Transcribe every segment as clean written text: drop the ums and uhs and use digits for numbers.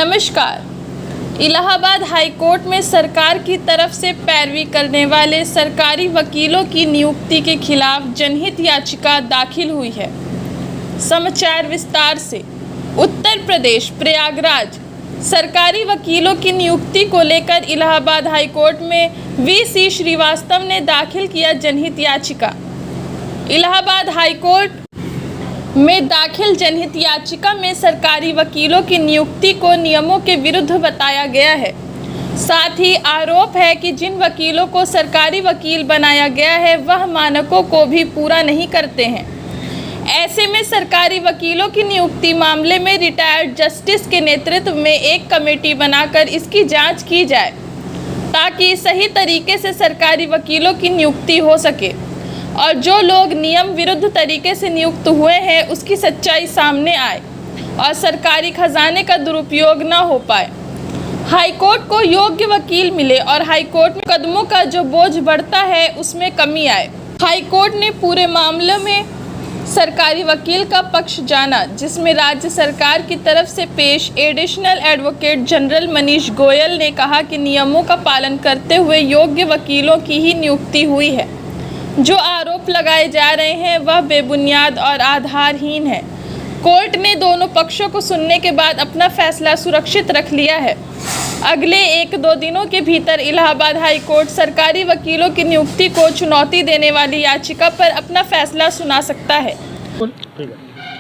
नमस्कार। इलाहाबाद हाईकोर्ट में सरकार की तरफ से पैरवी करने वाले सरकारी वकीलों की नियुक्ति के खिलाफ जनहित याचिका दाखिल हुई है। समाचार विस्तार से। उत्तर प्रदेश प्रयागराज सरकारी वकीलों की नियुक्ति को लेकर इलाहाबाद हाईकोर्ट में वीसी श्रीवास्तव ने दाखिल किया जनहित याचिका। इलाहाबाद हाईकोर्ट में दाखिल जनहित याचिका में सरकारी वकीलों की नियुक्ति को नियमों के विरुद्ध बताया गया है। साथ ही आरोप है कि जिन वकीलों को सरकारी वकील बनाया गया है वह मानकों को भी पूरा नहीं करते हैं। ऐसे में सरकारी वकीलों की नियुक्ति मामले में रिटायर्ड जस्टिस के नेतृत्व में एक कमेटी बनाकर इसकी जांच की जाए ताकि सही तरीके से सरकारी वकीलों की नियुक्ति हो सके और जो लोग नियम विरुद्ध तरीके से नियुक्त हुए हैं उसकी सच्चाई सामने आए और सरकारी खजाने का दुरुपयोग न हो पाए। हाईकोर्ट को योग्य वकील मिले और हाईकोर्ट में कदमों का जो बोझ बढ़ता है उसमें कमी आए। हाईकोर्ट ने पूरे मामले में सरकारी वकील का पक्ष जाना, जिसमें राज्य सरकार की तरफ से पेश additional advocate general Manish Goyal ने कहा कि नियमों का पालन करते हुए योग्य वकीलों की ही नियुक्ति हुई है। जो आरोप लगाए जा रहे हैं वह बेबुनियाद और आधारहीन है। कोर्ट ने दोनों पक्षों को सुनने के बाद अपना फैसला सुरक्षित रख लिया है। अगले 1-2 दिनों के भीतर इलाहाबाद हाई कोर्ट सरकारी वकीलों की नियुक्ति को चुनौती देने वाली याचिका पर अपना फैसला सुना सकता है।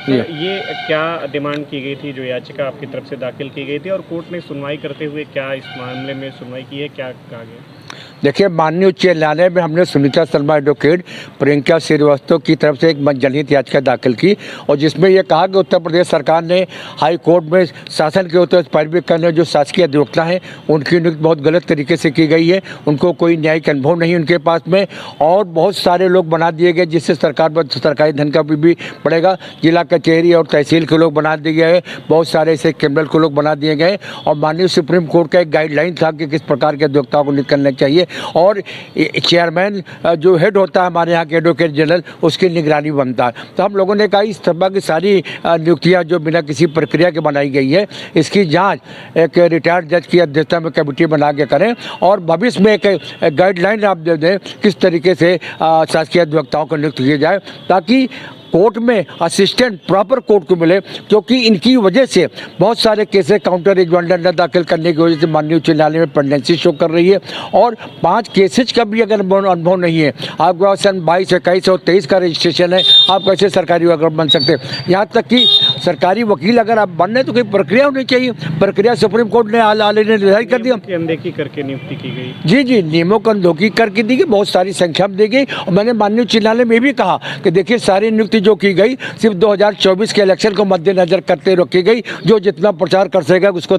ये क्या डिमांड की गई थी, जो याचिका आपकी तरफ से दाखिल की गई थी, और कोर्ट ने सुनवाई करते हुए क्या इस मामले में सुनवाई की है, क्या कहा गया? देखिए, माननीय उच्च न्यायालय में हमने सुनीता शर्मा एडवोकेट प्रियंका श्रीवास्तव की तरफ से एक जनहित याचिका दाखिल की और जिसमें यह कहा कि उत्तर प्रदेश सरकार ने हाई कोर्ट में शासन के उत्तर पैरवी करने जो शासकीय अधिवक्ता हैं उनकी नियुक्ति बहुत गलत तरीके से की गई है। उनको कोई न्यायिक अनुभव नहीं उनके पास में और बहुत सारे लोग बना दिए गए जिससे सरकार पर सरकारी धन का भी पड़ेगा। जिला कचहरी और तहसील के लोग बना दिए गए, बहुत सारे ऐसे क्रिमिनल को लोग बना दिए गए और माननीय सुप्रीम कोर्ट का एक गाइडलाइन था कि किस प्रकार के अधिवक्ताओं को निकलना चाहिए और चेयरमैन जो हेड होता है हमारे यहाँ के एडवोकेट जनरल उसकी निगरानी बनता है। तो हम लोगों ने कहा इस तरह की सारी नियुक्तियाँ जो बिना किसी प्रक्रिया के बनाई गई है इसकी जांच एक रिटायर्ड जज की अध्यक्षता में कमेटी बना के करें और भविष्य में एक गाइडलाइन आप दे दें किस तरीके से शासकीय अधिवक्ताओं को नियुक्त किया जाए ताकि कोर्ट में असिस्टेंट प्रॉपर कोर्ट को मिले, क्योंकि इनकी वजह से बहुत सारे केसेस काउंटर रिजवाइंडर न दाखिल करने की वजह से माननीय उच्च न्यायालय में पेंडेंसी शो कर रही है और 5 केसेज का भी अगर अनुभव नहीं है, आपके पास सन 22, 21 और 23 का रजिस्ट्रेशन है, आप कैसे सरकारी वकील बन सकते हैं? यहाँ तक कि सरकारी वकील अगर आप बन रहे तो कोई प्रक्रिया होनी चाहिए। प्रक्रिया सुप्रीम कोर्ट ने हाल ही ने निर्धारित कर दिया, अनदेखी करके नियुक्ति की गई। जी, नियमों को अनदेखी करके दी गई, बहुत सारी संख्या दी गई और मैंने माननीय उच्च न्यायालय में भी कहा कि देखिए सारी नियुक्ति जो की गई सिर्फ 2024 के इलेक्शन को मद्देनजर करते रखी गई। जो जितना प्रचार कर सकेगा उसको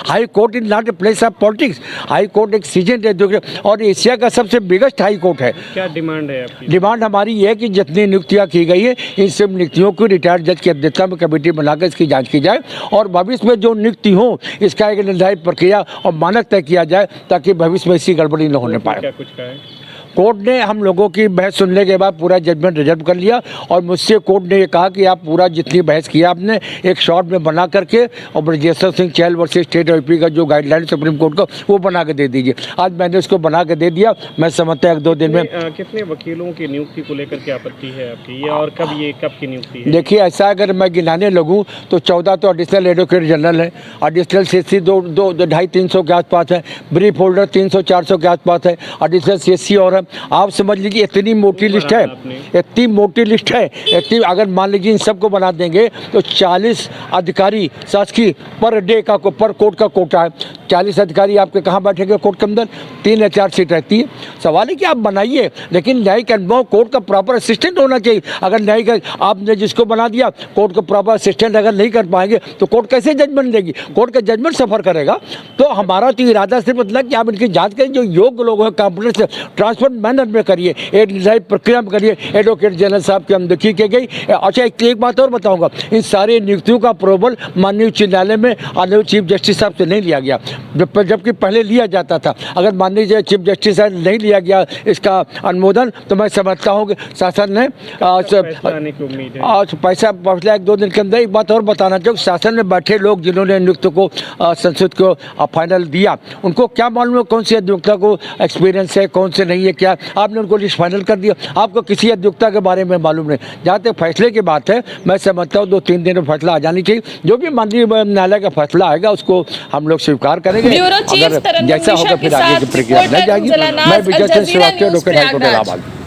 high court is not a place of politics. High court एक सीजन है और एशिया का सबसे बिगेस्ट हाई कोर्ट है। क्या डिमांड है आपकी? डिमांड हमारी ये है कि जितनी नियुक्तियां की गई है इन सब नियुक्तियों को रिटायर्ड जज की अध्यक्षता में कमेटी बनाकर इसकी जांच की जाए और भविष्य में जो नियुक्ति हो इसका एक निर्धारित प्रक्रिया और मानक तय किया जाए ताकि भविष्य में इसकी गड़बड़ी न होने पाए। क्या कुछ कहा है? कोर्ट ने हम लोगों की बहस सुनने के बाद पूरा जजमेंट रिजर्व कर लिया और मुझसे कोर्ट ने ये कहा कि आप पूरा जितनी बहस किया आपने एक शॉर्ट में बना करके और Brajeshwar Singh Chahal versus state UP का जो गाइडलाइन सुप्रीम कोर्ट का वो बना के दे दीजिए। आज मैंने उसको बना के दे दिया। मैं समझता है 1-2 दिन में। कितने वकीलों की नियुक्ति को लेकर क्या आपत्ति है आपकी, ये और कब की नियुक्ति है? देखिए, ऐसा अगर मैं गिनाने लगूँ तो 14 तो एडिशनल एडवोकेट जनरल है, एडिशनल CSC 250-300 के आसपास है, ब्रीफ होल्डर 300-400 के आसपास है, एडिशनल CSC और आप समझ लीजिए इतनी मोटी लिस्ट है, इतनी मोटी लिस्ट है। इतनी अगर मान लीजिए इन सबको बना देंगे तो 40 अधिकारी शासकीय पर डे का पर कोर्ट का कोटा है। 40 अधिकारी आपके कहाँ बैठेंगे कोर्ट के अंदर? 3 या 4 सीट रहती है। सवाल है कि आप बनाइए लेकिन न्यायिक अनुभव कोर्ट का प्रॉपर असिस्टेंट होना चाहिए। अगर न्यायिक आपने जिसको बना दिया कोर्ट को प्रॉपर असिस्टेंट अगर नहीं कर पाएंगे तो कोर्ट कैसे जजमेंट देगी? कोर्ट का जजमेंट सफ़र करेगा। तो हमारा तो इरादा सिर्फ मतलब कि आप इनकी जाँच करें, जो योग्य लोग हैं कॉम्पिटेंस से ट्रांसफर कौन मैनर में करिए, एक निर्धारित प्रक्रिया में करिए। एडवोकेट जनरल साहब की अनदेखी की गई। अच्छा, एक बात और बताऊंगा, इन सारी नियुक्तियों का अप्रूवल माननीय उच्च न्यायालय में माननीय चीफ जस्टिस साहब से नहीं लिया गया, जबकि पहले लिया जाता था। अगर माननीय चीफ जस्टिस साहब नहीं लिया गया इसका अनुमोदन, तो मैं समझता हूँ कि शासन ने पैसा फैसला 1-2 दिन के अंदर। एक बात और बताना चाहूँ, शासन में बैठे लोग जिन्होंने नियुक्त को संसद को फाइनल दिया, उनको क्या मालूम है कौन सी अधिवक्ता को एक्सपीरियंस है, कौन से नहीं है, क्या आपने उनको लिस्ट फाइनल कर दिया? आपको किसी अधिवक्ता के बारे में मालूम नहीं। जहाँ तक फैसले की बात है, मैं समझता हूँ 2-3 दिन में फैसला आ जानी चाहिए। जो भी माननीय न्यायालय का फैसला आएगा उसको हम लोग स्वीकार करेंगे। ब्यूरो चीफ अगर जैसा होगा फिर आगे की प्रक्रिया बनाई जाएगी। मैं विजय चंद्र श्रीवास्तव, एडवोकेट हाईकोर्ट इलाहाबाद।